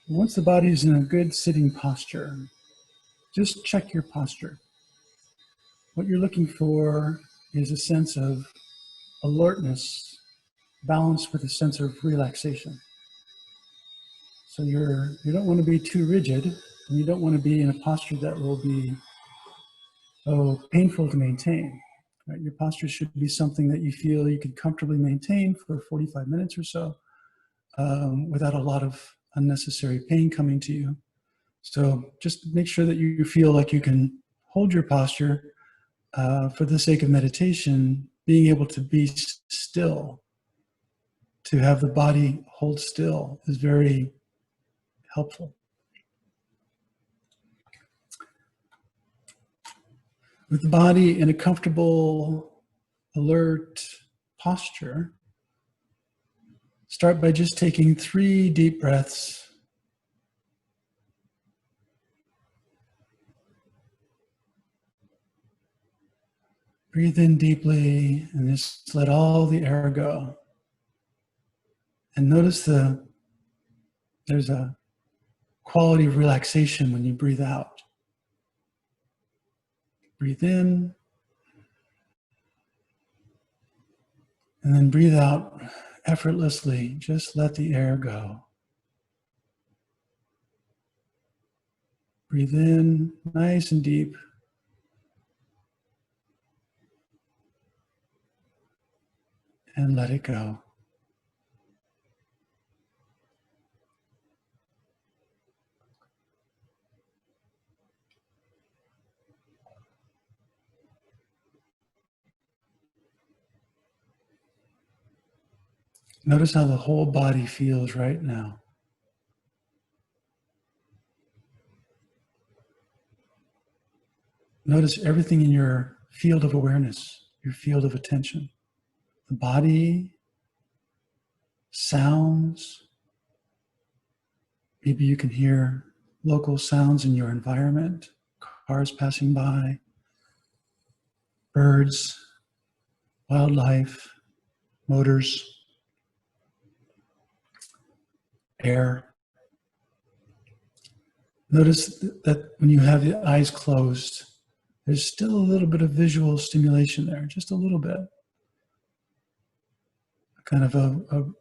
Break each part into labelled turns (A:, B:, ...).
A: Once the body is in a good sitting posture, just check your posture. What you're looking for is a sense of alertness balanced with a sense of relaxation. So you don't want to be too rigid, and you don't want to be in a posture that will be painful to maintain. Right? Your posture should be something that you feel you can comfortably maintain for 45 minutes or so without a lot of unnecessary pain coming to you. So just make sure that you feel like you can hold your posture for the sake of meditation. Being able to be still, to have the body hold still, is very helpful. With the body in a comfortable, alert posture, start by just taking 3 deep breaths. Breathe in deeply and just let all the air go. And notice there's a quality of relaxation when you breathe out. Breathe in, and then breathe out effortlessly. Just let the air go. Breathe in, nice and deep. And let it go. Notice how the whole body feels right now. Notice everything in your field of awareness, your field of attention. The body, sounds. Maybe you can hear local sounds in your environment, cars passing by, birds, wildlife, motors, air. Notice that when you have the eyes closed, there's still a little bit of visual stimulation there, just a little bit. Kind of a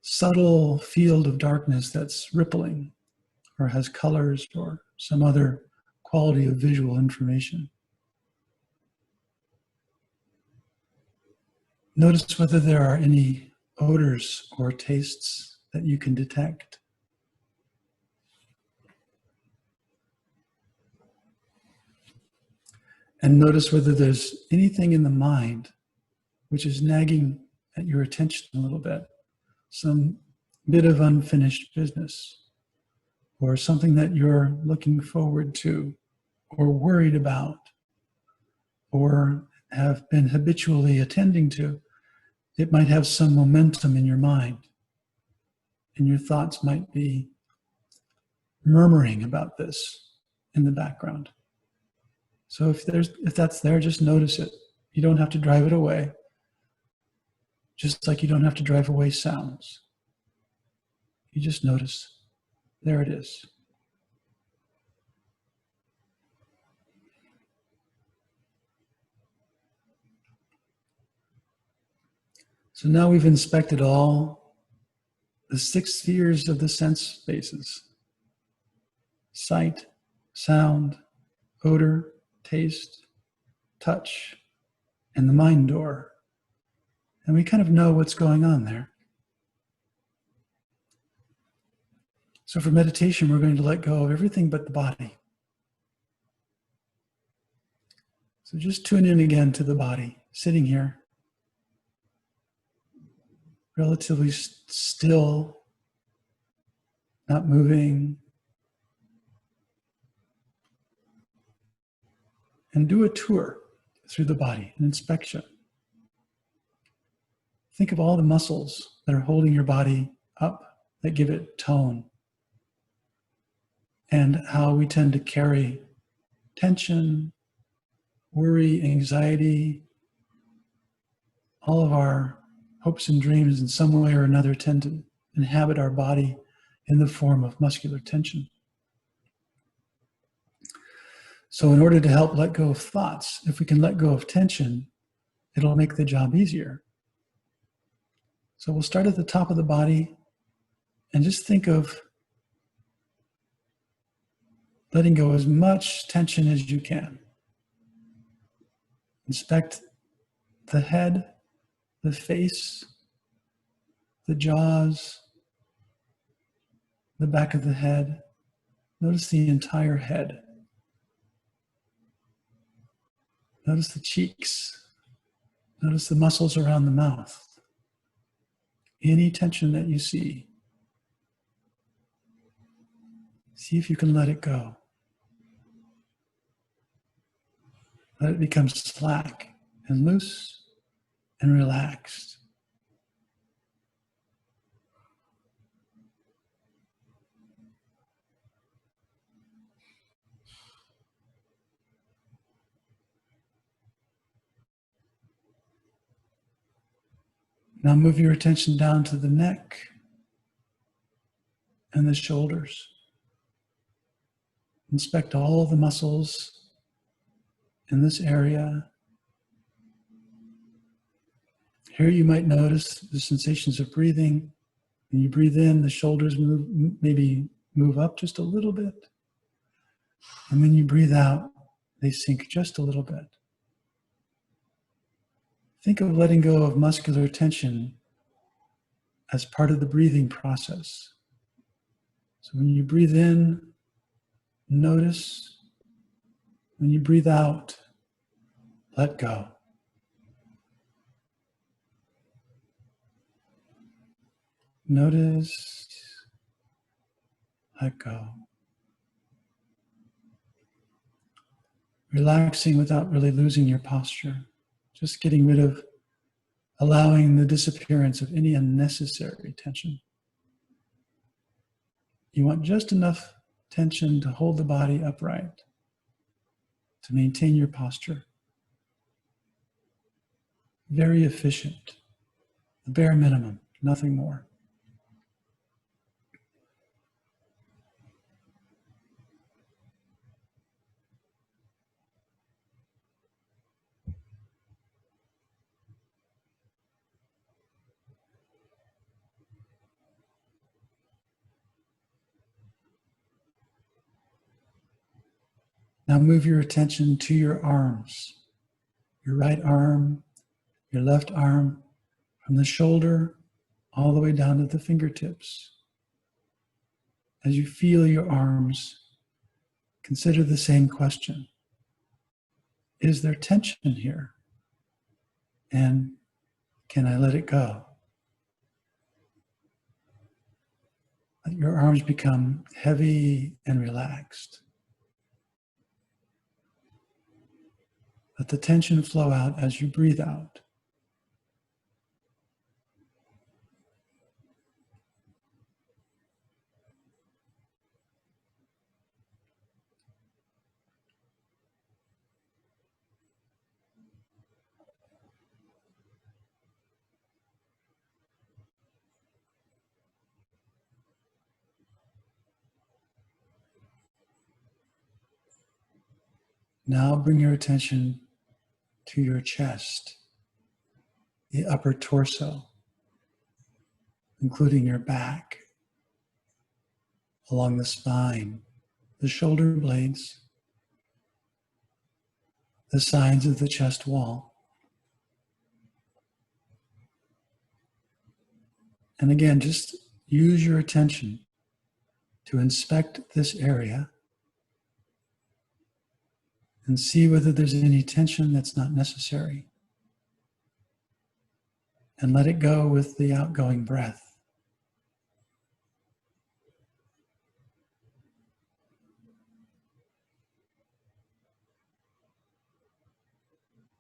A: subtle field of darkness that's rippling or has colors or some other quality of visual information. Notice whether there are any odors or tastes that you can detect. And notice whether there's anything in the mind which is nagging at your attention a little bit. Some bit of unfinished business, or something that you're looking forward to, or worried about, or have been habitually attending to. It might have some momentum in your mind, and your thoughts might be murmuring about this in the background. So if that's there, just notice it. You don't have to drive it away. Just like you don't have to drive away sounds. You just notice, there it is. So now we've inspected all the 6 spheres of the sense spaces: sight, sound, odor, taste, touch, and the mind door. And we kind of know what's going on there. So for meditation, we're going to let go of everything but the body. So just tune in again to the body, sitting here, relatively still, not moving. And do a tour through the body, an inspection. Think of all the muscles that are holding your body up, that give it tone, and how we tend to carry tension, worry, anxiety. All of our hopes and dreams in some way or another tend to inhabit our body in the form of muscular tension. So in order to help let go of thoughts, if we can let go of tension, it'll make the job easier. So we'll start at the top of the body and just think of letting go as much tension as you can. Inspect the head, the face, the jaws, the back of the head. Notice the entire head. Notice the cheeks. Notice the muscles around the mouth. Any tension that you see, see if you can let it go. Let it become slack and loose and relaxed. Now move your attention down to the neck and the shoulders. Inspect all the muscles in this area. Here you might notice the sensations of breathing. When you breathe in, the shoulders maybe move up just a little bit. And when you breathe out, they sink just a little bit. Think of letting go of muscular tension as part of the breathing process. So when you breathe in, notice. When you breathe out, let go. Notice, let go. Relaxing without really losing your posture. Just getting rid of, allowing the disappearance of any unnecessary tension. You want just enough tension to hold the body upright, to maintain your posture. Very efficient. The bare minimum, nothing more. Now move your attention to your arms, your right arm, your left arm, from the shoulder all the way down to the fingertips. As you feel your arms, consider the same question. Is there tension here? And can I let it go? Let your arms become heavy and relaxed. Let the tension flow out as you breathe out. Now bring your attention to your chest, the upper torso, including your back, along the spine, the shoulder blades, the sides of the chest wall. And again, just use your attention to inspect this area and see whether there's any tension that's not necessary. And let it go with the outgoing breath.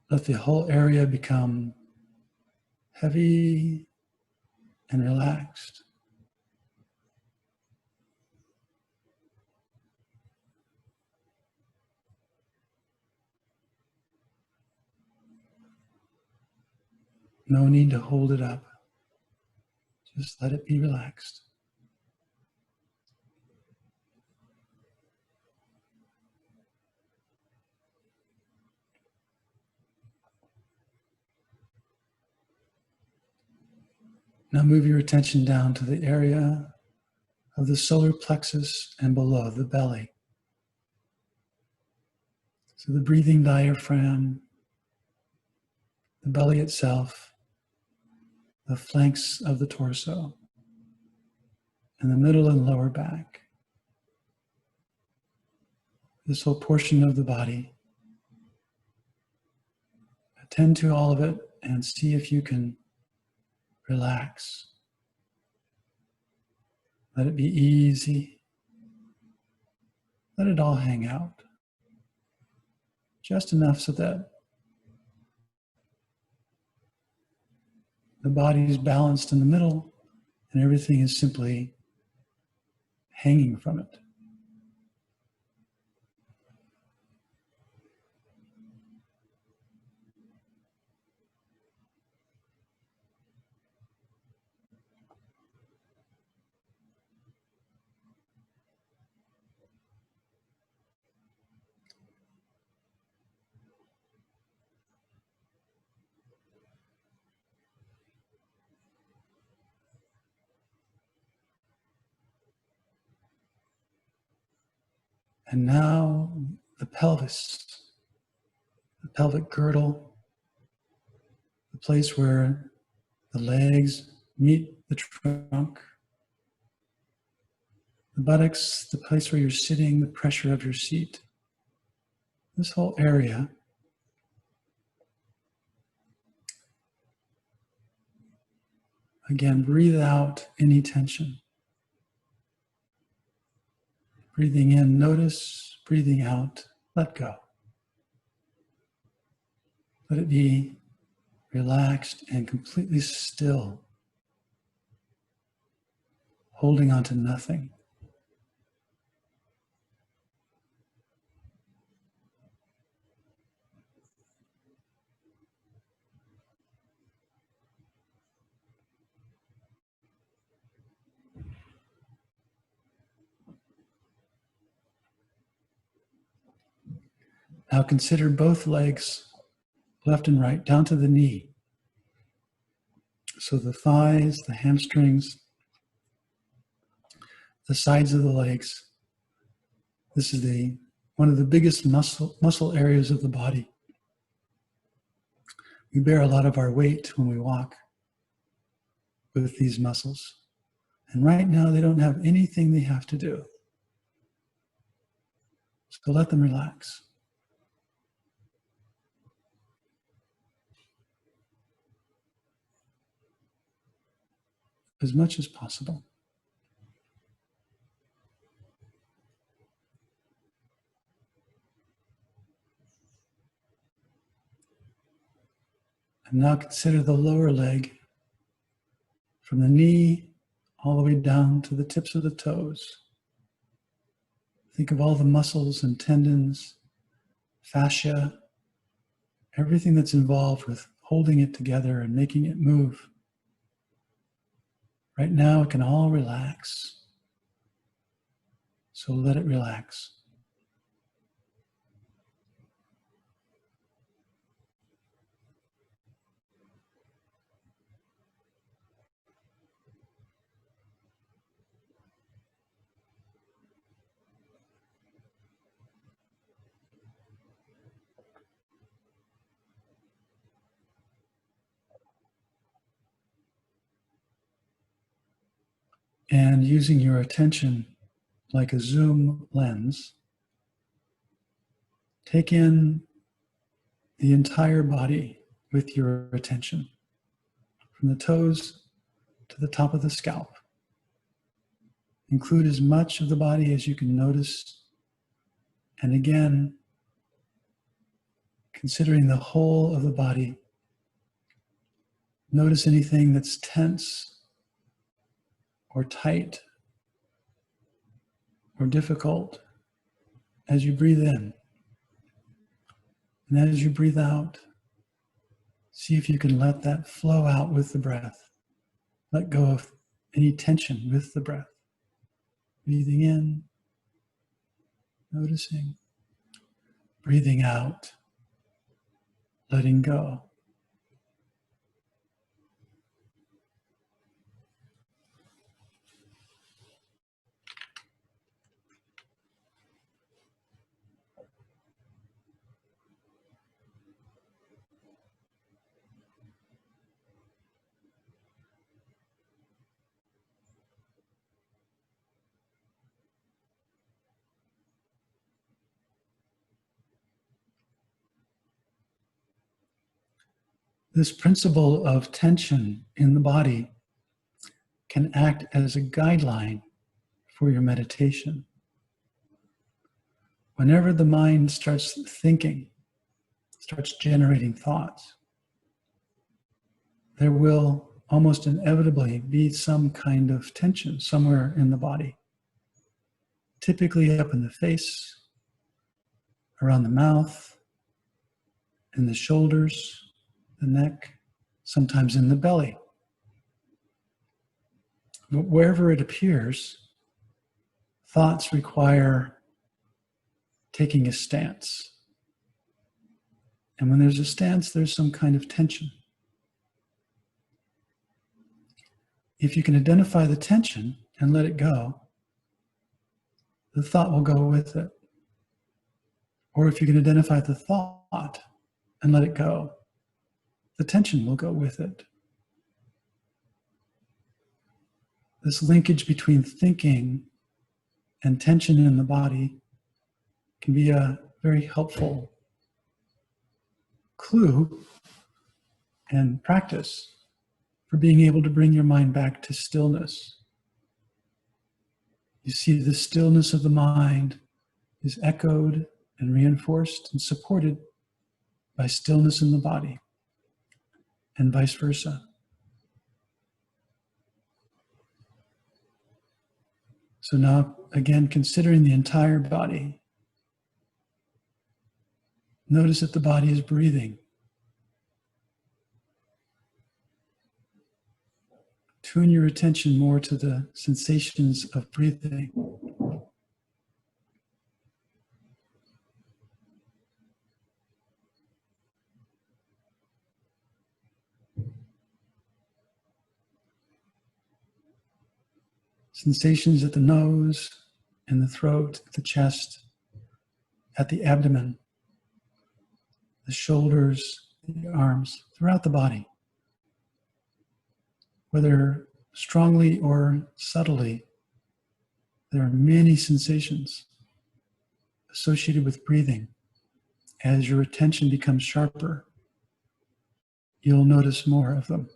A: Let the whole area become heavy and relaxed. No need to hold it up. Just let it be relaxed. Now move your attention down to the area of the solar plexus and below the belly. So the breathing diaphragm, the belly itself, the flanks of the torso, and the middle and lower back. This whole portion of the body. Attend to all of it and see if you can relax. Let it be easy. Let it all hang out. Just enough so that the body is balanced in the middle and everything is simply hanging from it. And now the pelvis, the pelvic girdle, the place where the legs meet the trunk, the buttocks, the place where you're sitting, the pressure of your seat. This whole area again, breathe out any tension. Breathing in, notice. Breathing out, let go. Let it be relaxed and completely still, holding on to nothing. Now consider both legs, left and right, down to the knee. So the thighs, the hamstrings, the sides of the legs. This is one of the biggest muscle areas of the body. We bear a lot of our weight when we walk with these muscles. And right now they don't have anything they have to do. So let them relax. As much as possible. And now consider the lower leg from the knee all the way down to the tips of the toes. Think of all the muscles and tendons, fascia, everything that's involved with holding it together and making it move. Right now it can all relax. So let it relax. And using your attention like a zoom lens, take in the entire body with your attention, from the toes to the top of the scalp. Include as much of the body as you can notice. And again, considering the whole of the body, notice anything that's tense or tight or difficult as you breathe in. And as you breathe out, see if you can let that flow out with the breath. Let go of any tension with the breath. Breathing in, noticing. Breathing out, letting go. This principle of tension in the body can act as a guideline for your meditation. Whenever the mind starts thinking, starts generating thoughts, there will almost inevitably be some kind of tension somewhere in the body. Typically up in the face, around the mouth, in the shoulders, the neck, sometimes in the belly. But wherever it appears, thoughts require taking a stance. And when there's a stance, there's some kind of tension. If you can identify the tension and let it go, the thought will go with it. Or if you can identify the thought and let it go, the tension will go with it. This linkage between thinking and tension in the body can be a very helpful clue and practice for being able to bring your mind back to stillness. You see, the stillness of the mind is echoed and reinforced and supported by stillness in the body, and vice versa. So now, again, considering the entire body, notice that the body is breathing. Tune your attention more to the sensations of breathing. Sensations at the nose, in the throat, the chest, at the abdomen, the shoulders, the arms, throughout the body. Whether strongly or subtly, there are many sensations associated with breathing. As your attention becomes sharper, you'll notice more of them.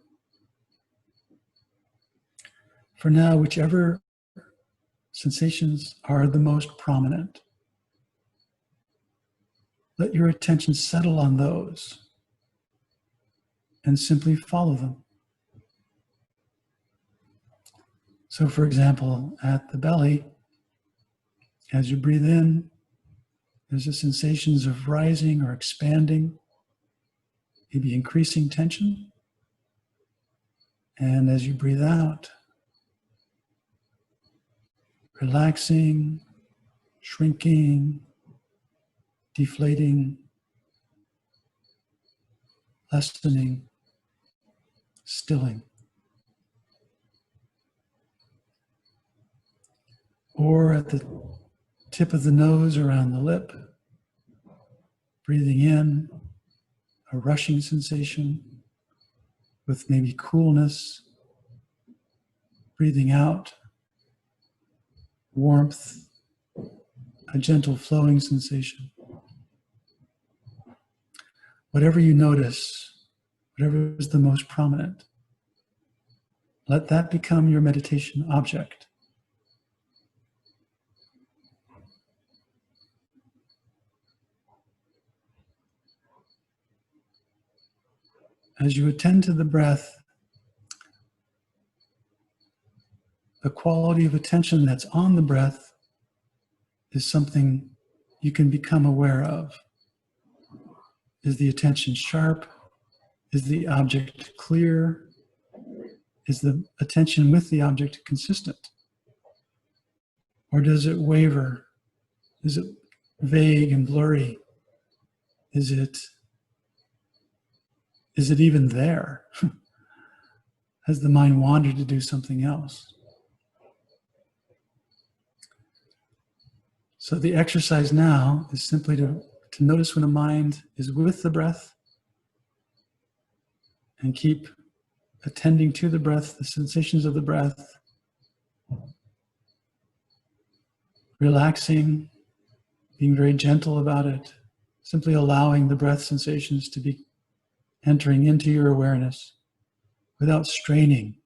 A: For now, whichever sensations are the most prominent, let your attention settle on those and simply follow them. So, for example, at the belly, as you breathe in, there's the sensations of rising or expanding, maybe increasing tension. And as you breathe out, relaxing, shrinking, deflating, lessening, stilling. Or at the tip of the nose around the lip, breathing in, a rushing sensation with maybe coolness, breathing out, warmth, a gentle flowing sensation. Whatever you notice, whatever is the most prominent, let that become your meditation object. As you attend to the breath, the quality of attention that's on the breath is something you can become aware of. Is the attention sharp? Is the object clear? Is the attention with the object consistent? Or does it waver? Is it vague and blurry? Is it even there? Has the mind wandered to do something else? So the exercise now is simply to notice when a mind is with the breath and keep attending to the breath, the sensations of the breath, relaxing, being very gentle about it, simply allowing the breath sensations to be entering into your awareness without straining,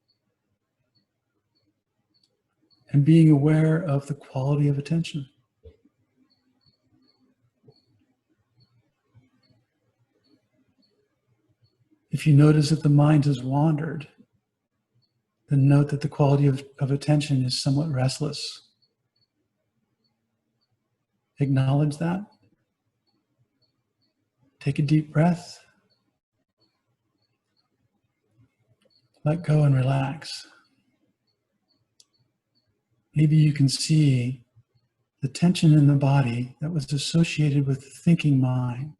A: and being aware of the quality of attention. If you notice that the mind has wandered, then note that the quality of attention is somewhat restless. Acknowledge that. Take a deep breath. Let go and relax. Maybe you can see the tension in the body that was associated with the thinking mind.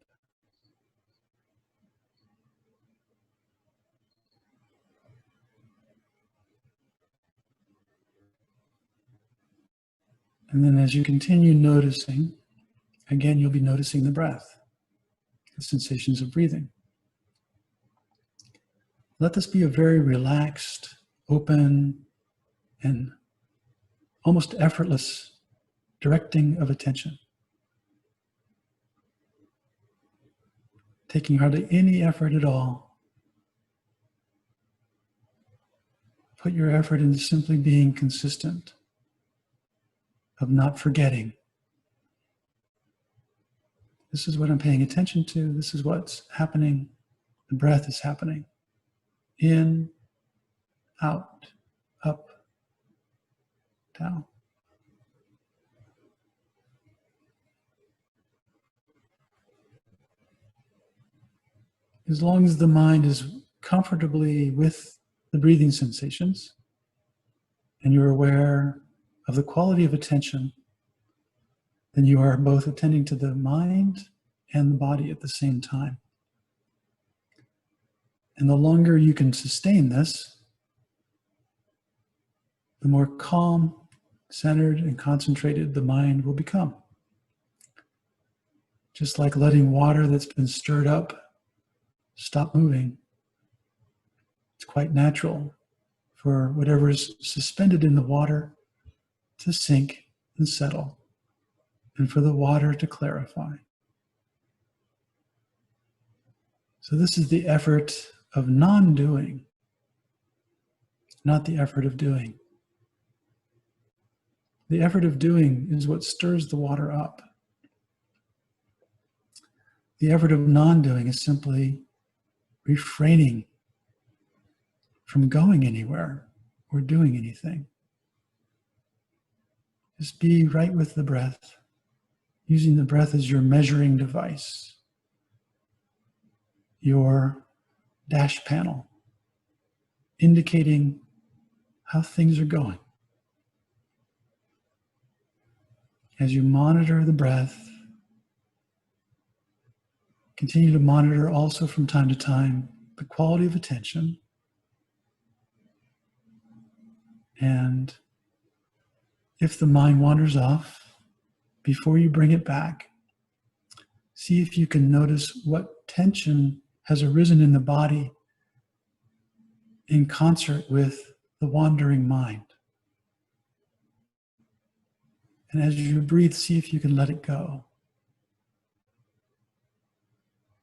A: And then as you continue noticing, again, you'll be noticing the breath, the sensations of breathing. Let this be a very relaxed, open, and almost effortless directing of attention. Taking hardly any effort at all. Put your effort into simply being consistent, of not forgetting. This is what I'm paying attention to. This is what's happening. The breath is happening. In, out, up, down. As long as the mind is comfortably with the breathing sensations, and you're aware of the quality of attention, then you are both attending to the mind and the body at the same time. And the longer you can sustain this, the more calm, centered, and concentrated the mind will become. Just like letting water that's been stirred up stop moving. It's quite natural for whatever is suspended in the water to sink and settle, and for the water to clarify. So this is the effort of non-doing, not the effort of doing. The effort of doing is what stirs the water up. The effort of non-doing is simply refraining from going anywhere or doing anything. Just be right with the breath, using the breath as your measuring device, your dash panel, indicating how things are going. As you monitor the breath, continue to monitor also from time to time the quality of attention, and if the mind wanders off, before you bring it back, see if you can notice what tension has arisen in the body in concert with the wandering mind. And as you breathe, see if you can let it go.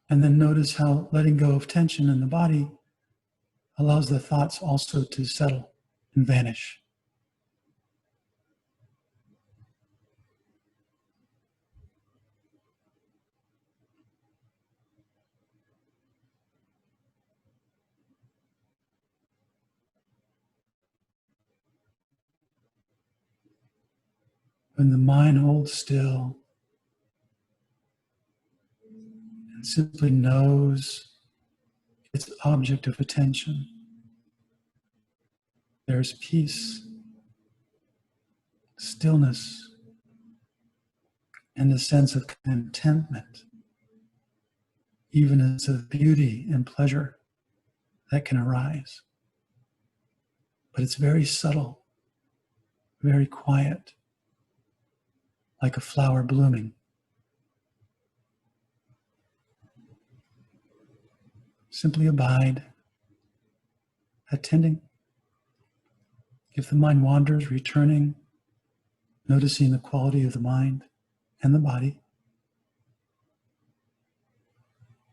A: And then notice how letting go of tension in the body allows the thoughts also to settle and vanish. When the mind holds still and simply knows its object of attention, there's peace, stillness, and a sense of contentment, even as of beauty and pleasure that can arise. But it's very subtle, very quiet, like a flower blooming. Simply abide, attending. If the mind wanders, returning, noticing the quality of the mind and the body.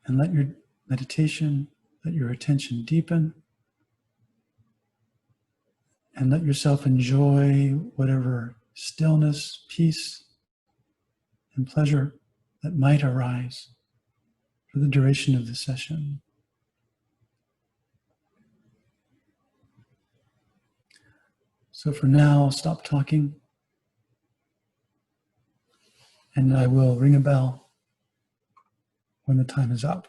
A: And let your meditation, let your attention deepen, and let yourself enjoy whatever stillness, peace, and pleasure that might arise for the duration of the session. So for now, I'll stop talking, and I will ring a bell when the time is up.